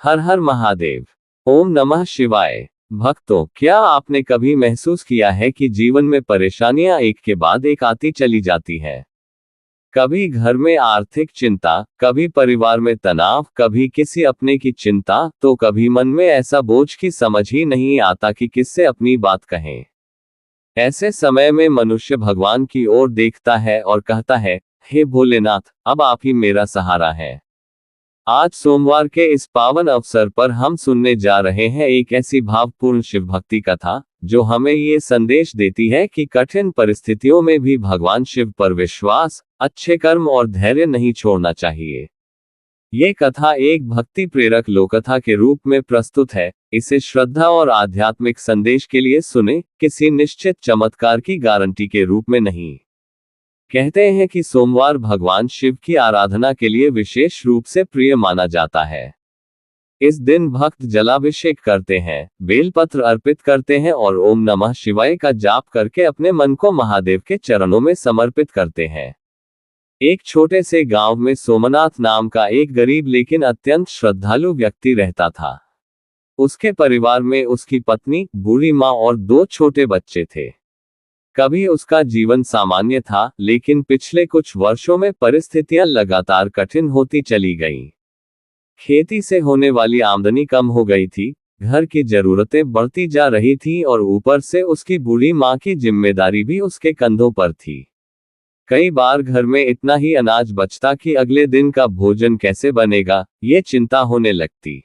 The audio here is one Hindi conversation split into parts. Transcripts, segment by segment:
हर हर महादेव। ओम नमः शिवाय। भक्तों, क्या आपने कभी महसूस किया है कि जीवन में परेशानियां एक के बाद एक आती चली जाती हैं? कभी घर में आर्थिक चिंता, कभी परिवार में तनाव, कभी किसी अपने की चिंता, तो कभी मन में ऐसा बोझ कि समझ ही नहीं आता कि किससे अपनी बात कहें। ऐसे समय में मनुष्य भगवान की ओर देखता है और कहता है, हे भोलेनाथ, अब आप ही मेरा सहारा है। आज सोमवार के इस पावन अवसर पर हम सुनने जा रहे हैं एक ऐसी भावपूर्ण शिव भक्ति कथा, जो हमें ये संदेश देती है कि कठिन परिस्थितियों में भी भगवान शिव पर विश्वास, अच्छे कर्म और धैर्य नहीं छोड़ना चाहिए। ये कथा एक भक्ति प्रेरक लोककथा के रूप में प्रस्तुत है। इसे श्रद्धा और आध्यात्मिक संदेश के लिए सुने, किसी निश्चित चमत्कार की गारंटी के रूप में नहीं। कहते हैं कि सोमवार भगवान शिव की आराधना के लिए विशेष रूप से प्रिय माना जाता है। इस दिन भक्त जलाभिषेक करते हैं, बेलपत्र अर्पित करते हैं और ओम नमः शिवाय का जाप करके अपने मन को महादेव के चरणों में समर्पित करते हैं। एक छोटे से गांव में सोमनाथ नाम का एक गरीब लेकिन अत्यंत श्रद्धालु व्यक्ति रहता था। उसके परिवार में उसकी पत्नी, बूढ़ी माँ और 2 छोटे बच्चे थे। कभी उसका जीवन सामान्य था, लेकिन पिछले कुछ वर्षों में परिस्थितियां लगातार कठिन होती चली गईं। खेती से होने वाली आमदनी कम हो गई थी, घर की जरूरतें बढ़ती जा रही थीं और ऊपर से उसकी बूढ़ी माँ की जिम्मेदारी भी उसके कंधों पर थी। कई बार घर में इतना ही अनाज बचता कि अगले दिन का भोजन कैसे बनेगा, ये चिंता होने लगती।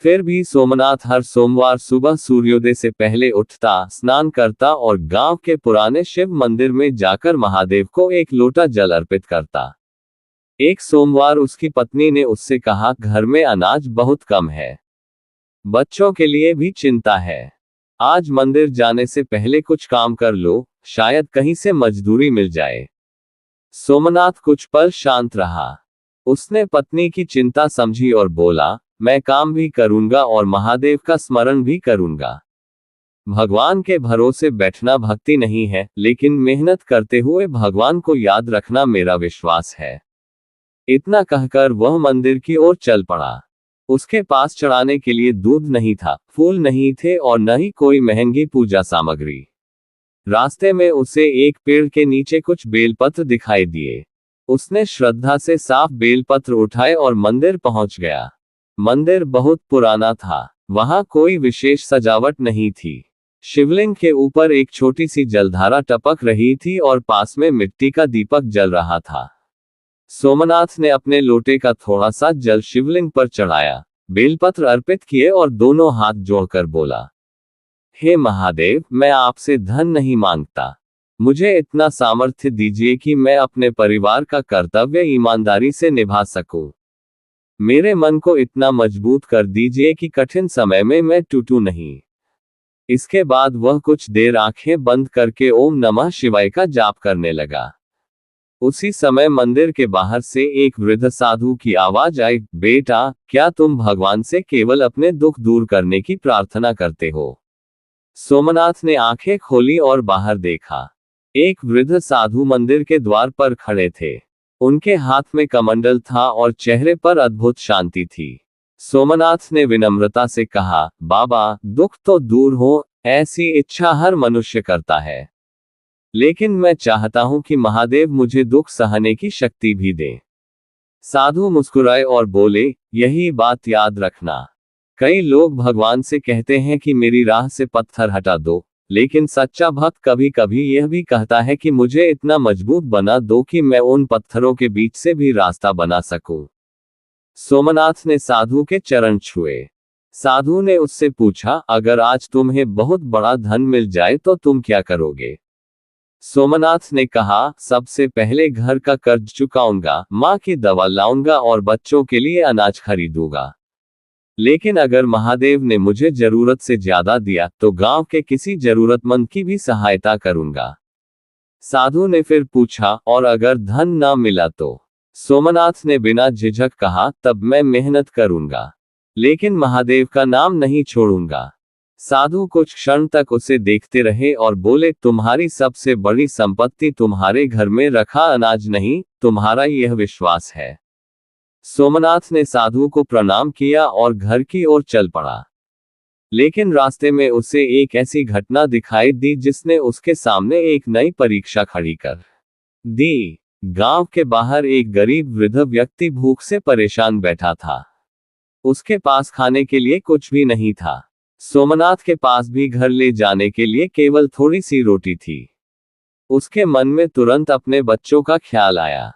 फिर भी सोमनाथ हर सोमवार सुबह सूर्योदय से पहले उठता, स्नान करता और गांव के पुराने शिव मंदिर में जाकर महादेव को एक लोटा जल अर्पित करता। एक सोमवार उसकी पत्नी ने उससे कहा, घर में अनाज बहुत कम है, बच्चों के लिए भी चिंता है। आज मंदिर जाने से पहले कुछ काम कर लो, शायद कहीं से मजदूरी मिल जाए। सोमनाथ कुछ पल शांत रहा। उसने पत्नी की चिंता समझी और बोला, मैं काम भी करूंगा और महादेव का स्मरण भी करूंगा। भगवान के भरोसे बैठना भक्ति नहीं है, लेकिन मेहनत करते हुए भगवान को याद रखना मेरा विश्वास है। इतना कहकर वह मंदिर की ओर चल पड़ा। उसके पास चढ़ाने के लिए दूध नहीं था, फूल नहीं थे और न ही कोई महंगी पूजा सामग्री। रास्ते में उसे एक पेड़ के नीचे कुछ बेलपत्र दिखाई दिए। उसने श्रद्धा से साफ बेलपत्र उठाए और मंदिर पहुंच गया। मंदिर बहुत पुराना था, वहां कोई विशेष सजावट नहीं थी। शिवलिंग के ऊपर एक छोटी सी जलधारा टपक रही थी और पास में मिट्टी का दीपक जल रहा था। सोमनाथ ने अपने लोटे का थोड़ा सा जल शिवलिंग पर चढ़ाया, बेलपत्र अर्पित किए और दोनों हाथ जोड़कर बोला, हे महादेव, मैं आपसे धन नहीं मांगता, मुझे इतना सामर्थ्य दीजिए कि मैं अपने परिवार का कर्तव्य ईमानदारी से निभा सकूं। मेरे मन को इतना मजबूत कर दीजिए कि कठिन समय में मैं टूटूं नहीं। इसके बाद वह कुछ देर आंखें बंद करके ओम नमः शिवाय का जाप करने लगा। उसी समय मंदिर के बाहर से एक वृद्ध साधु की आवाज आई, बेटा, क्या तुम भगवान से केवल अपने दुख दूर करने की प्रार्थना करते हो? सोमनाथ ने आंखें खोली और बाहर देखा। एक वृद्ध साधु मंदिर के द्वार पर खड़े थे। उनके हाथ में कमंडल था और चेहरे पर अद्भुत शांति थी। सोमनाथ ने विनम्रता से कहा, बाबा, दुख तो दूर हो, ऐसी इच्छा हर मनुष्य करता है, लेकिन मैं चाहता हूं कि महादेव मुझे दुख सहने की शक्ति भी दे। साधु मुस्कुराए और बोले, यही बात याद रखना। कई लोग भगवान से कहते हैं कि मेरी राह से पत्थर हटा दो, लेकिन सच्चा भक्त कभी कभी यह भी कहता है कि मुझे इतना मजबूत बना दो कि मैं उन पत्थरों के बीच से भी रास्ता बना सकूं। सोमनाथ ने साधु के चरण छुए। साधु ने उससे पूछा, अगर आज तुम्हें बहुत बड़ा धन मिल जाए तो तुम क्या करोगे? सोमनाथ ने कहा, सबसे पहले घर का कर्ज चुकाऊंगा, माँ की दवा लाऊंगा और बच्चों के लिए अनाज खरीदूंगा। लेकिन अगर महादेव ने मुझे जरूरत से ज्यादा दिया तो गांव के किसी जरूरतमंद की भी सहायता करूंगा। साधु ने फिर पूछा, और अगर धन ना मिला तो? सोमनाथ ने बिना झिझक कहा, तब मैं मेहनत करूंगा, लेकिन महादेव का नाम नहीं छोड़ूंगा। साधु कुछ क्षण तक उसे देखते रहे और बोले, तुम्हारी सबसे बड़ी संपत्ति तुम्हारे घर में रखा अनाज नहीं, तुम्हारा यह विश्वास है। सोमनाथ ने साधु को प्रणाम किया और घर की ओर चल पड़ा। लेकिन रास्ते में उसे एक ऐसी घटना दिखाई दी जिसने उसके सामने एक नई परीक्षा खड़ी कर दी। गांव के बाहर एक गरीब वृद्ध व्यक्ति भूख से परेशान बैठा था। उसके पास खाने के लिए कुछ भी नहीं था। सोमनाथ के पास भी घर ले जाने के लिए केवल थोड़ी सी रोटी थी। उसके मन में तुरंत अपने बच्चों का ख्याल आया।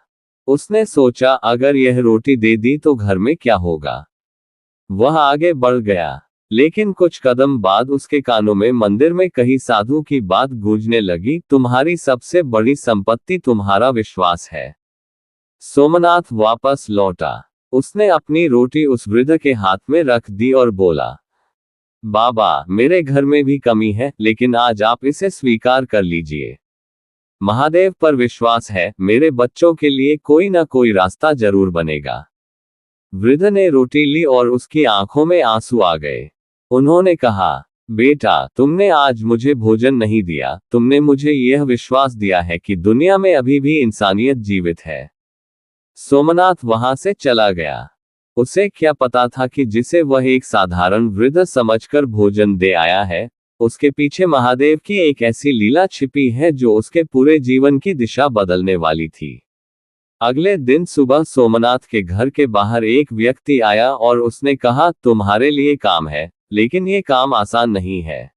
उसने सोचा, अगर यह रोटी दे दी तो घर में क्या होगा। वह आगे बढ़ गया, लेकिन कुछ कदम बाद उसके कानों में मंदिर में कहीं साधु की बात गूंजने लगी, तुम्हारी सबसे बड़ी संपत्ति तुम्हारा विश्वास है। सोमनाथ वापस लौटा। उसने अपनी रोटी उस वृद्ध के हाथ में रख दी और बोला, बाबा, मेरे घर में भी कमी है, लेकिन आज आप इसे स्वीकार कर लीजिए। महादेव पर विश्वास है, मेरे बच्चों के लिए कोई ना कोई रास्ता जरूर बनेगा। वृद्ध ने रोटी ली और उसकी आंखों में आंसू आ गए। उन्होंने कहा, बेटा, तुमने आज मुझे भोजन नहीं दिया, तुमने मुझे यह विश्वास दिया है कि दुनिया में अभी भी इंसानियत जीवित है। सोमनाथ वहां से चला गया। उसे क्या पता था कि जिसे वह एक साधारण वृद्ध समझकर भोजन दे आया है, उसके पीछे महादेव की एक ऐसी लीला छिपी है जो उसके पूरे जीवन की दिशा बदलने वाली थी। अगले दिन सुबह सोमनाथ के घर के बाहर एक व्यक्ति आया और उसने कहा, तुम्हारे लिए काम है, लेकिन ये काम आसान नहीं है।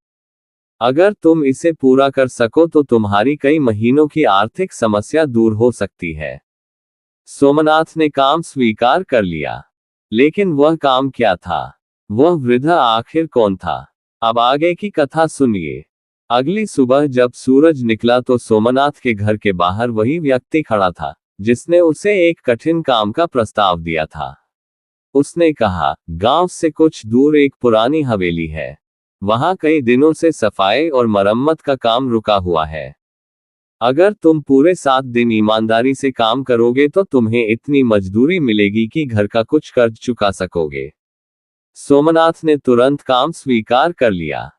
अगर तुम इसे पूरा कर सको तो तुम्हारी कई महीनों की आर्थिक समस्या दूर हो सकती है। सोमनाथ ने काम स्वीकार कर लिया। लेकिन वह काम क्या था? वह वृद्ध आखिर कौन था? अब आगे की कथा सुनिए। अगली सुबह जब सूरज निकला तो सोमनाथ के घर के बाहर वही व्यक्ति खड़ा था जिसने उसे एक कठिन काम का प्रस्ताव दिया था। उसने कहा, गांव से कुछ दूर एक पुरानी हवेली है। वहां कई दिनों से सफाई और मरम्मत का काम रुका हुआ है। अगर तुम पूरे 7 दिन ईमानदारी से काम करोगे तो तुम्हें इतनी मजदूरी मिलेगी कि घर का कुछ कर्ज चुका सकोगे। सोमनाथ ने तुरंत काम स्वीकार कर लिया।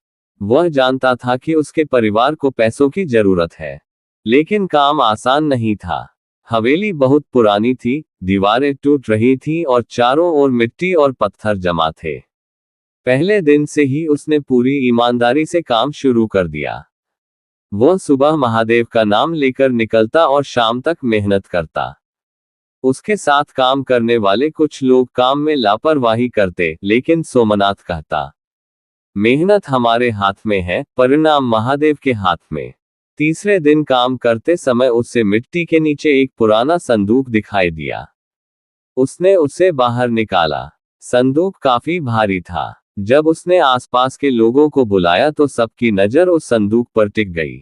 वह जानता था कि उसके परिवार को पैसों की जरूरत है, लेकिन काम आसान नहीं था। हवेली बहुत पुरानी थी, दीवारें टूट रही थीं और चारों ओर मिट्टी और पत्थर जमा थे। पहले दिन से ही उसने पूरी ईमानदारी से काम शुरू कर दिया। वह सुबह महादेव का नाम लेकर निकलता और शाम तक मेहनत करता। उसके साथ काम करने वाले कुछ लोग काम में लापरवाही करते, लेकिन सोमनाथ कहता, मेहनत हमारे हाथ में है, परिणाम महादेव के हाथ में। तीसरे दिन काम करते समय उसे मिट्टी के नीचे एक पुराना संदूक दिखाई दिया। उसने उसे बाहर निकाला। संदूक काफी भारी था। जब उसने आसपास के लोगों को बुलाया तो सबकी नजर उस संदूक पर टिक गई।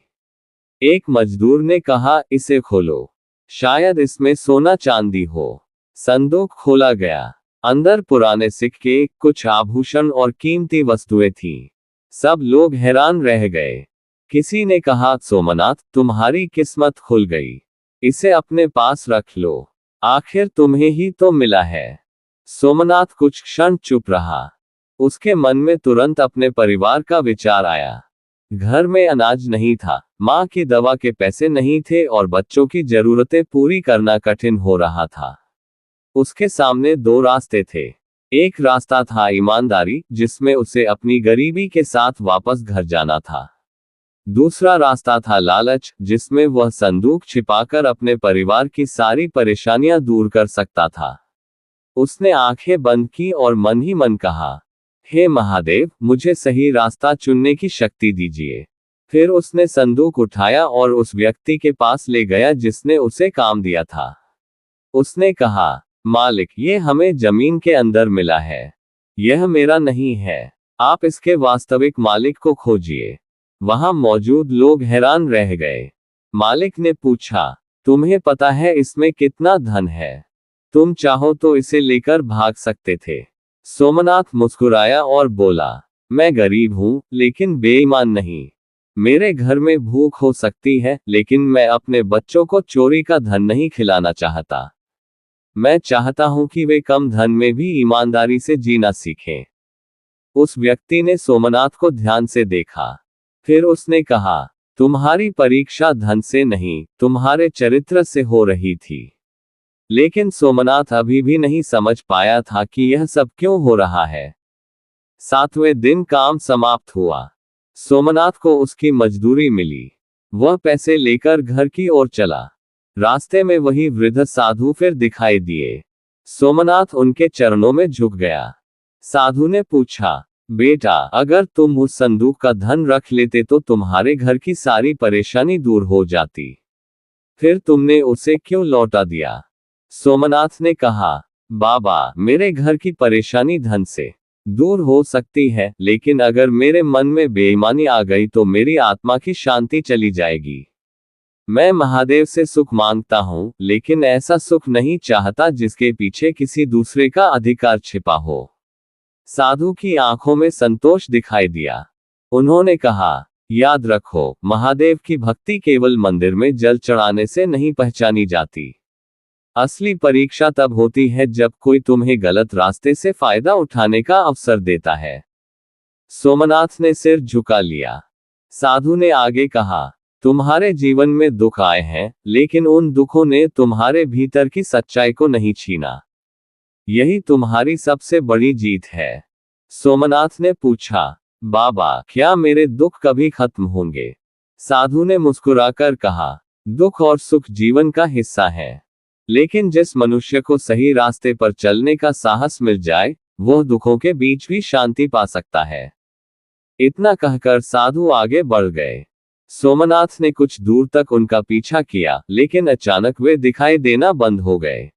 एक मजदूर ने कहा, इसे खोलो, शायद इसमें सोना चांदी हो। संदूक खोला गया। अंदर पुराने सिक्के, कुछ आभूषण और कीमती वस्तुएं थीं। सब लोग हैरान रह गए। किसी ने कहा, सोमनाथ, तुम्हारी किस्मत खुल गई। इसे अपने पास रख लो, आखिर तुम्हें ही तो मिला है। सोमनाथ कुछ क्षण चुप रहा। उसके मन में तुरंत अपने परिवार का विचार आया। घर में अनाज नहीं था, माँ की दवा के पैसे नहीं थे और बच्चों की जरूरतें पूरी करना कठिन हो रहा था। उसके सामने 2 रास्ते थे। एक रास्ता था ईमानदारी, जिसमें उसे अपनी गरीबी के साथ वापस घर जाना था। दूसरा रास्ता था लालच, जिसमें वह संदूक छिपाकर अपने परिवार की सारी परेशानियां दूर कर सकता था। उसने आंखें बंद की और मन ही मन कहा, हे महादेव, मुझे सही रास्ता चुनने की शक्ति दीजिए। फिर उसने संदूक उठाया और उस व्यक्ति के पास ले गया जिसने उसे काम दिया था। उसने कहा, मालिक, ये हमें जमीन के अंदर मिला है। यह मेरा नहीं है। आप इसके वास्तविक मालिक को खोजिए। वहां मौजूद लोग हैरान रह गए। मालिक ने पूछा, तुम्हें पता है इसमें कितना धन है? तुम चाहो तो इसे लेकर भाग सकते थे। सोमनाथ मुस्कुराया और बोला, मैं गरीब हूं, लेकिन बेईमान नहीं। मेरे घर में भूख हो सकती है, लेकिन मैं अपने बच्चों को चोरी का धन नहीं खिलाना चाहता। मैं चाहता हूं कि वे कम धन में भी ईमानदारी से जीना सीखें। उस व्यक्ति ने सोमनाथ को ध्यान से देखा। फिर उसने कहा, तुम्हारी परीक्षा धन से नहीं, तुम्हारे चरित्र से हो रही थी। लेकिन सोमनाथ अभी भी नहीं समझ पाया था कि यह सब क्यों हो रहा है। 7वें दिन काम समाप्त हुआ। सोमनाथ को उसकी मजदूरी मिली। वह पैसे लेकर घर की ओर चला। रास्ते में वही वृद्ध साधु फिर दिखाई दिए। सोमनाथ उनके चरणों में झुक गया। साधु ने पूछा, बेटा, अगर तुम उस संदूक का धन रख लेते तो तुम्हारे घर की सारी परेशानी दूर हो जाती। फिर तुमने उसे क्यों लौटा दिया? सोमनाथ ने कहा, बाबा, मेरे घर की परेशानी धन से दूर हो सकती है, लेकिन अगर मेरे मन में बेईमानी आ गई तो मेरी आत्मा की शांति चली जाएगी। मैं महादेव से सुख मांगता हूं, लेकिन ऐसा सुख नहीं चाहता जिसके पीछे किसी दूसरे का अधिकार छिपा हो। साधु की आंखों में संतोष दिखाई दिया। उन्होंने कहा, याद रखो, महादेव की भक्ति केवल मंदिर में जल चढ़ाने से नहीं पहचानी जाती। असली परीक्षा तब होती है जब कोई तुम्हें गलत रास्ते से फायदा उठाने का अवसर देता है। सोमनाथ ने सिर झुका लिया। साधु ने आगे कहा, तुम्हारे जीवन में दुख आए हैं, लेकिन उन दुखों ने तुम्हारे भीतर की सच्चाई को नहीं छीना। यही तुम्हारी सबसे बड़ी जीत है। सोमनाथ ने पूछा, बाबा, क्या मेरे दुख कभी खत्म होंगे? साधु ने मुस्कुराकर कहा, दुख और सुख जीवन का हिस्सा है, लेकिन जिस मनुष्य को सही रास्ते पर चलने का साहस मिल जाए, वह दुखों के बीच भी शांति पा सकता है। इतना कहकर साधु आगे बढ़ गए। सोमनाथ ने कुछ दूर तक उनका पीछा किया, लेकिन अचानक वे दिखाई देना बंद हो गए।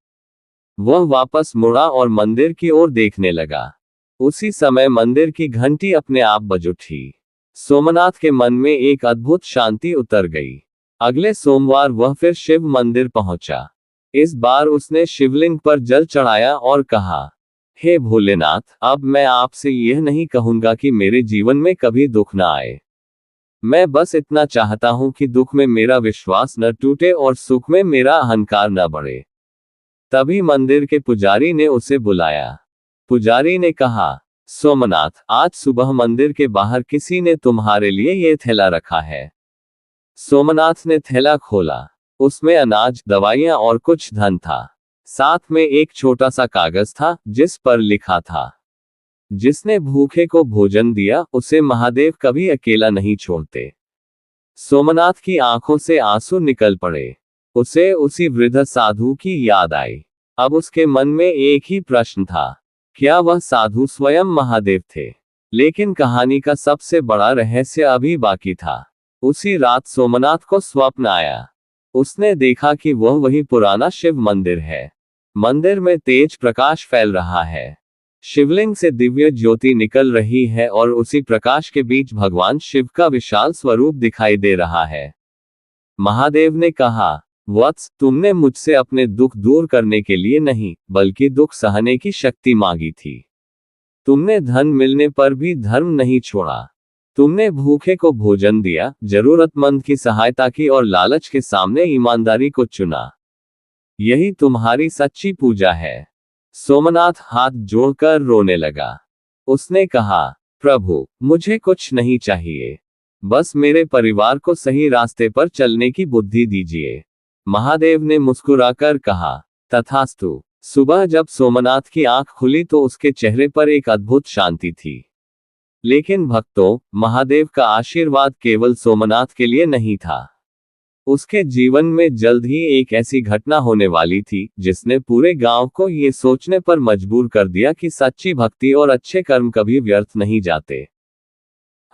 वह वापस मुड़ा और मंदिर की ओर देखने लगा। उसी समय मंदिर की घंटी अपने आप बज उठी। सोमनाथ के मन में एक अद्भुत शांति उतर गई। अगले सोमवार वह फिर शिव मंदिर पहुंचा। इस बार उसने शिवलिंग पर जल चढ़ाया और कहा, हे भोलेनाथ, अब मैं आपसे यह नहीं कहूंगा कि मेरे जीवन में कभी दुख ना आए। मैं बस इतना चाहता हूं कि दुख में मेरा विश्वास न टूटे और सुख में मेरा अहंकार न बढ़े। तभी मंदिर के पुजारी ने उसे बुलाया। पुजारी ने कहा, सोमनाथ, आज सुबह मंदिर के बाहर किसी ने तुम्हारे लिए यह थैला रखा है। सोमनाथ ने थैला खोला। उसमें अनाज, दवाइयां और कुछ धन था। साथ में एक छोटा सा कागज था जिस पर लिखा था, जिसने भूखे को भोजन दिया उसे महादेव कभी अकेला नहीं छोड़ते। सोमनाथ की आंखों से आंसू निकल पड़े। उसे उसी वृद्ध साधु की याद आई। अब उसके मन में एक ही प्रश्न था, क्या वह साधु स्वयं महादेव थे? लेकिन कहानी का सबसे बड़ा रहस्य अभी बाकी था। उसी रात सोमनाथ को स्वप्न आया। उसने देखा कि वह वही पुराना शिव मंदिर है। मंदिर में तेज प्रकाश फैल रहा है। शिवलिंग से दिव्य ज्योति निकल रही है और उसी प्रकाश के बीच भगवान शिव का विशाल स्वरूप दिखाई दे रहा है। महादेव ने कहा, वत्स, तुमने मुझसे अपने दुख दूर करने के लिए नहीं, बल्कि दुख सहने की शक्ति मांगी थी। तुमने धन मिलने पर भी धर्म नहीं छोड़ा। तुमने भूखे को भोजन दिया, जरूरतमंद की सहायता की और लालच के सामने ईमानदारी को चुना। यही तुम्हारी सच्ची पूजा है। सोमनाथ हाथ जोड़कर रोने लगा। उसने कहा, प्रभु, मुझे कुछ नहीं चाहिए, बस मेरे परिवार को सही रास्ते पर चलने की बुद्धि दीजिए। महादेव ने मुस्कुराकर कहा, तथास्तु। सुबह जब सोमनाथ की आंख खुली तो उसके चेहरे पर एक अद्भुत शांति थी। लेकिन भक्तों, महादेव का आशीर्वाद केवल सोमनाथ के लिए नहीं था। उसके जीवन में जल्द ही एक ऐसी घटना होने वाली थी जिसने पूरे गांव को ये सोचने पर मजबूर कर दिया कि सच्ची भक्ति और अच्छे कर्म कभी व्यर्थ नहीं जाते।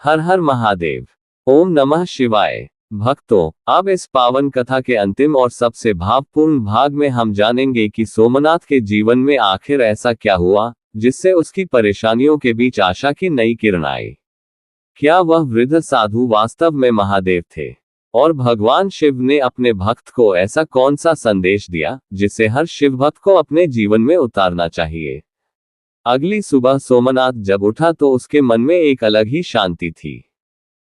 हर हर महादेव। ओम नमः शिवाय। भक्तों, अब इस पावन कथा के अंतिम और सबसे भावपूर्ण भाग में हम जानेंगे कि सोमनाथ के जीवन में आखिर ऐसा क्या हुआ जिससे उसकी परेशानियों के बीच आशा की नई किरण आई। क्या वह वृद्ध साधु वास्तव में महादेव थे? और भगवान शिव ने अपने भक्त को ऐसा कौन सा संदेश दिया जिसे हर शिव भक्त को अपने जीवन में उतारना चाहिए? अगली सुबह सोमनाथ जब उठा तो उसके मन में एक अलग ही शांति थी।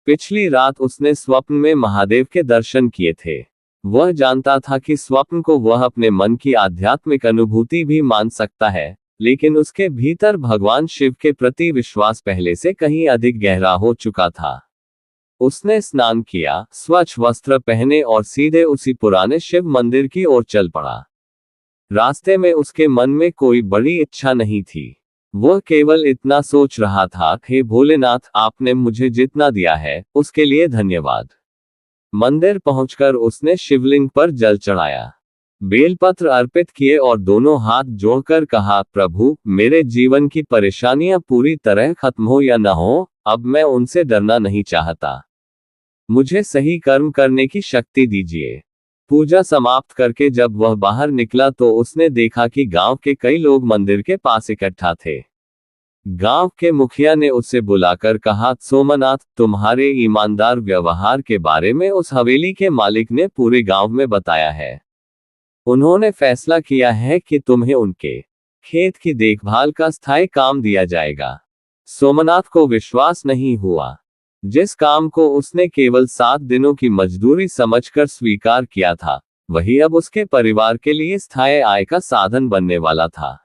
पिछली रात उसने स्वप्न में महादेव के दर्शन किए थे। वह जानता था कि स्वप्न को वह अपने मन की आध्यात्मिक अनुभूति भी मान सकता है, लेकिन उसके भीतर भगवान शिव के प्रति विश्वास पहले से कहीं अधिक गहरा हो चुका था। उसने स्नान किया, स्वच्छ वस्त्र पहने और सीधे उसी पुराने शिव मंदिर की ओर चल पड़ा। रास्ते में उसके मन में कोई बड़ी इच्छा नहीं थी। वह केवल इतना सोच रहा था, हे भोलेनाथ, आपने मुझे जितना दिया है उसके लिए धन्यवाद। मंदिर पहुंचकर उसने शिवलिंग पर जल चढ़ाया, बेलपत्र अर्पित किए और दोनों हाथ जोड़कर कहा, प्रभु, मेरे जीवन की परेशानियां पूरी तरह खत्म हो या न हो, अब मैं उनसे डरना नहीं चाहता। मुझे सही कर्म करने की शक्ति दीजिए। पूजा समाप्त करके जब वह बाहर निकला तो उसने देखा कि गांव के कई लोग मंदिर के पास इकट्ठा थे। गांव के मुखिया ने उसे बुलाकर कहा, सोमनाथ, तुम्हारे ईमानदार व्यवहार के बारे में उस हवेली के मालिक ने पूरे गांव में बताया है। उन्होंने फैसला किया है कि तुम्हें उनके खेत की देखभाल का स्थायी काम दिया जाएगा। सोमनाथ को विश्वास नहीं हुआ। जिस काम को उसने केवल 7 दिनों की मजदूरी समझकर स्वीकार किया था, वही अब उसके परिवार के लिए स्थायी आय का साधन बनने वाला था।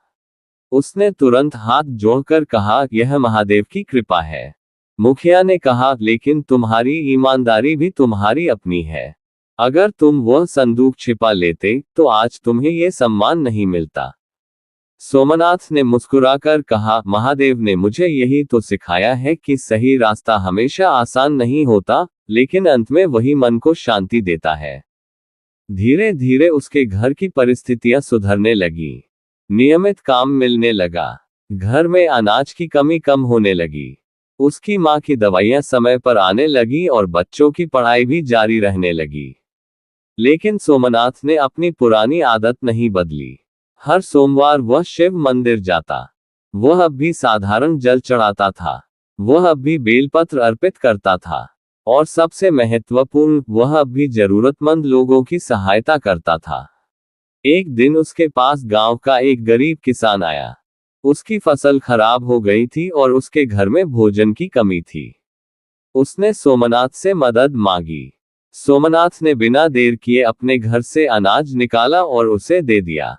उसने तुरंत हाथ जोड़कर कहा, यह महादेव की कृपा है। मुखिया ने कहा, लेकिन तुम्हारी ईमानदारी भी तुम्हारी अपनी है। अगर तुम वह संदूक छिपा लेते तो आज तुम्हें यह सम्मान नहीं मिलता। सोमनाथ ने मुस्कुराकर कहा, महादेव ने मुझे यही तो सिखाया है कि सही रास्ता हमेशा आसान नहीं होता, लेकिन अंत में वही मन को शांति देता है। धीरे धीरे उसके घर की परिस्थितियां सुधरने लगी। नियमित काम मिलने लगा। घर में अनाज की कमी कम होने लगी। उसकी मां की दवाइयां समय पर आने लगी और बच्चों की पढ़ाई भी जारी रहने लगी। लेकिन सोमनाथ ने अपनी पुरानी आदत नहीं बदली। हर सोमवार वह शिव मंदिर जाता। वह अब भी साधारण जल चढ़ाता था। वह अब भी बेलपत्र अर्पित करता था। और सबसे महत्वपूर्ण, वह अब भी जरूरतमंद लोगों की सहायता करता था। एक दिन उसके पास गांव का एक गरीब किसान आया। उसकी फसल खराब हो गई थी और उसके घर में भोजन की कमी थी। उसने सोमनाथ से मदद मांगी। सोमनाथ ने बिना देर किए अपने घर से अनाज निकाला और उसे दे दिया।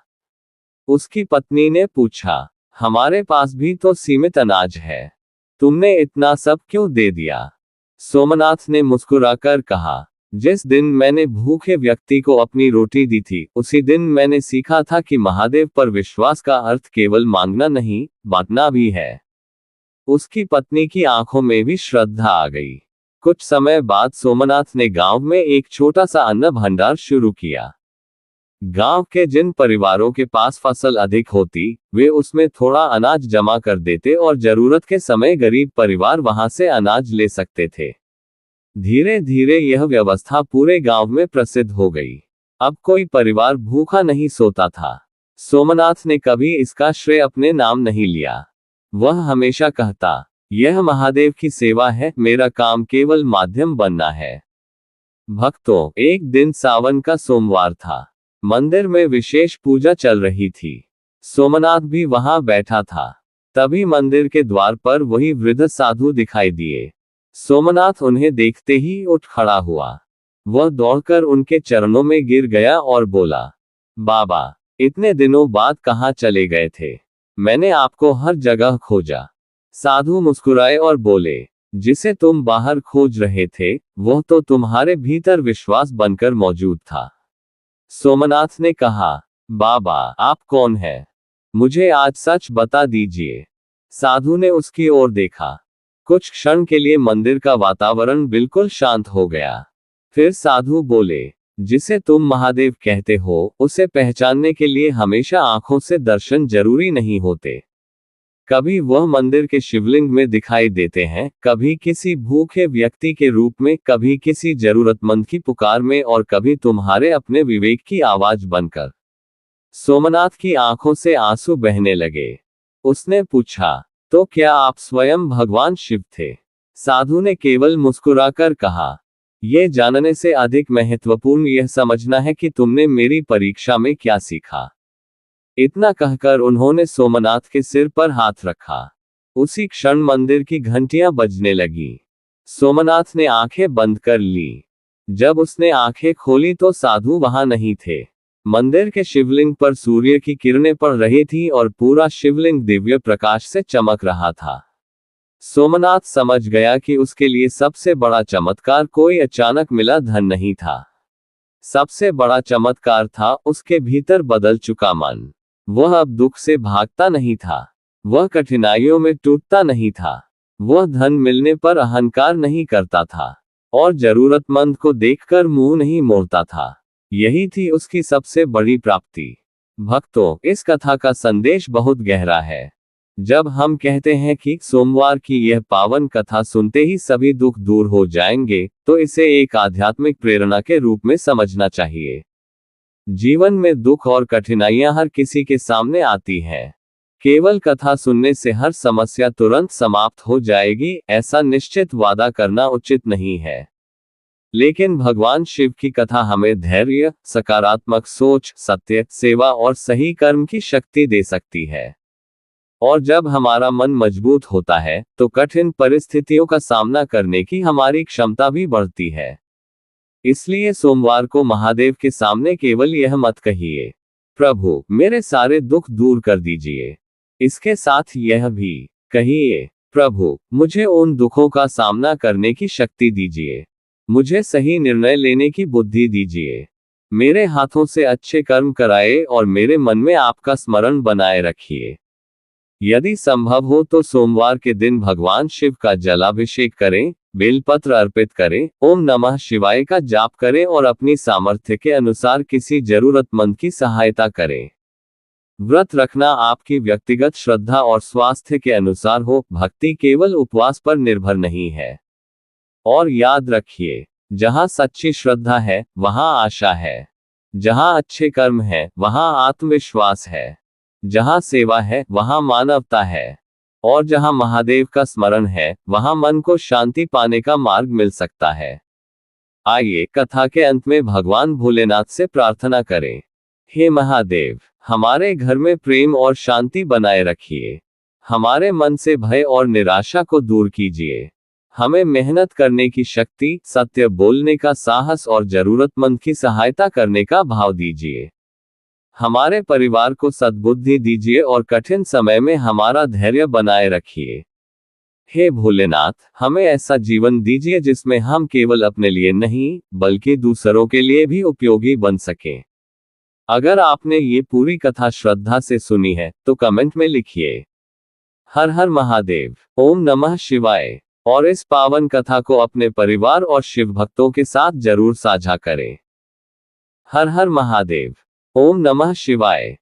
उसकी पत्नी ने पूछा, हमारे पास भी तो सीमित अनाज है, तुमने इतना सब क्यों दे दिया? सोमनाथ ने मुस्कुराकर कहा, जिस दिन मैंने भूखे व्यक्ति को अपनी रोटी दी थी, उसी दिन मैंने सीखा था कि महादेव पर विश्वास का अर्थ केवल मांगना नहीं, बांटना भी है। उसकी पत्नी की आंखों में भी श्रद्धा आ गई। कुछ समय बाद सोमनाथ ने गांव में एक छोटा सा अन्न भंडार शुरू किया। गांव के जिन परिवारों के पास फसल अधिक होती, वे उसमें थोड़ा अनाज जमा कर देते और जरूरत के समय गरीब परिवार वहां से अनाज ले सकते थे। धीरे धीरे यह व्यवस्था पूरे गांव में प्रसिद्ध हो गई। अब कोई परिवार भूखा नहीं सोता था। सोमनाथ ने कभी इसका श्रेय अपने नाम नहीं लिया। वह हमेशा कहता, यह महादेव की सेवा है, मेरा काम केवल माध्यम बनना है। भक्तों, एक दिन सावन का सोमवार था। मंदिर में विशेष पूजा चल रही थी। सोमनाथ भी वहां बैठा था। तभी मंदिर के द्वार पर वही वृद्ध साधु दिखाई दिए। सोमनाथ उन्हें देखते ही उठ खड़ा हुआ। वह दौड़कर उनके चरणों में गिर गया और बोला, बाबा, इतने दिनों बाद कहाँ चले गए थे? मैंने आपको हर जगह खोजा। साधु मुस्कुराए और बोले, जिसे तुम बाहर खोज रहे थे, वह तो तुम्हारे भीतर विश्वास बनकर मौजूद था। सोमनाथ ने कहा, बाबा, आप कौन हैं? मुझे आज सच बता दीजिए। साधु ने उसकी ओर देखा। कुछ क्षण के लिए मंदिर का वातावरण बिल्कुल शांत हो गया। फिर साधु बोले, जिसे तुम महादेव कहते हो, उसे पहचानने के लिए हमेशा आंखों से दर्शन जरूरी नहीं होते। कभी वह मंदिर के शिवलिंग में दिखाई देते हैं, कभी किसी भूखे व्यक्ति के रूप में, कभी किसी जरूरतमंद की पुकार में और कभी तुम्हारे अपने विवेक की आवाज बनकर। सोमनाथ की आंखों से आंसू बहने लगे। उसने पूछा, तो क्या आप स्वयं भगवान शिव थे? साधु ने केवल मुस्कुराकर कहा, यह जानने से अधिक महत्वपूर्ण यह समझना है कि तुमने मेरी परीक्षा में क्या सीखा। इतना कहकर उन्होंने सोमनाथ के सिर पर हाथ रखा। उसी क्षण मंदिर की घंटियां बजने लगी। सोमनाथ ने आंखें बंद कर ली। जब उसने आंखें खोली तो साधु वहां नहीं थे। मंदिर के शिवलिंग पर सूर्य की किरणें पड़ रही थी और पूरा शिवलिंग दिव्य प्रकाश से चमक रहा था। सोमनाथ समझ गया कि उसके लिए सबसे बड़ा चमत्कार कोई अचानक मिला धन नहीं था। सबसे बड़ा चमत्कार था उसके भीतर बदल चुका मन। वह अब दुख से भागता नहीं था, वह कठिनाइयों में टूटता नहीं था, वह धन मिलने पर अहंकार नहीं करता था, और जरूरतमंद को देखकर मुंह नहीं मोड़ता था। यही थी उसकी सबसे बड़ी प्राप्ति। भक्तों, इस कथा का संदेश बहुत गहरा है। जब हम कहते हैं कि सोमवार की यह पावन कथा सुनते ही सभी दुख दूर हो जाएंगे, तो इसे एक आध्यात्मिक प्रेरणा के रूप में समझना चाहिए। जीवन में दुख और कठिनाइयां हर किसी के सामने आती हैं। केवल कथा सुनने से हर समस्या तुरंत समाप्त हो जाएगी, ऐसा निश्चित वादा करना उचित नहीं है। लेकिन भगवान शिव की कथा हमें धैर्य, सकारात्मक सोच, सत्य, सेवा और सही कर्म की शक्ति दे सकती है। और जब हमारा मन मजबूत होता है, तो कठिन परिस्थितियों का सामना करने की हमारी क्षमता भी बढ़ती है। इसलिए सोमवार को महादेव के सामने केवल यह मत कहिए, प्रभु मेरे सारे दुख दूर कर दीजिए। इसके साथ यह भी कहिए, प्रभु मुझे उन दुखों का सामना करने की शक्ति दीजिए, मुझे सही निर्णय लेने की बुद्धि दीजिए, मेरे हाथों से अच्छे कर्म कराए और मेरे मन में आपका स्मरण बनाए रखिए। यदि संभव हो तो सोमवार के दिन भगवान शिव का जलाभिषेक करें, बेलपत्र अर्पित करें, ओम नमः शिवाय का जाप करें और अपनी सामर्थ्य के अनुसार किसी जरूरतमंद की सहायता करें। व्रत रखना आपकी व्यक्तिगत श्रद्धा और स्वास्थ्य के अनुसार हो, भक्ति केवल उपवास पर निर्भर नहीं है। और याद रखिए, जहां सच्ची श्रद्धा है, वहां आशा है। जहां अच्छे कर्म है, वहां आत्मविश्वास है। जहां सेवा है, वहां मानवता है। और जहां महादेव का स्मरण है, वहां मन को शांति पाने का मार्ग मिल सकता है। आइए कथा के अंत में भगवान भोलेनाथ से प्रार्थना करें। हे महादेव, हमारे घर में प्रेम और शांति बनाए रखिए। हमारे मन से भय और निराशा को दूर कीजिए। हमें मेहनत करने की शक्ति, सत्य बोलने का साहस और जरूरतमंद की सहायता करने का भाव दीजिए। हमारे परिवार को सद्बुद्धि दीजिए और कठिन समय में हमारा धैर्य बनाए रखिए। हे भोलेनाथ, हमें ऐसा जीवन दीजिए जिसमें हम केवल अपने लिए नहीं, बल्कि दूसरों के लिए भी उपयोगी बन सकें। अगर आपने ये पूरी कथा श्रद्धा से सुनी है, तो कमेंट में लिखिए, हर हर महादेव, ओम नमः शिवाय। और इस पावन कथा को अपने परिवार और शिव भक्तों के साथ जरूर साझा करें। हर हर महादेव, ओम नमः शिवाय।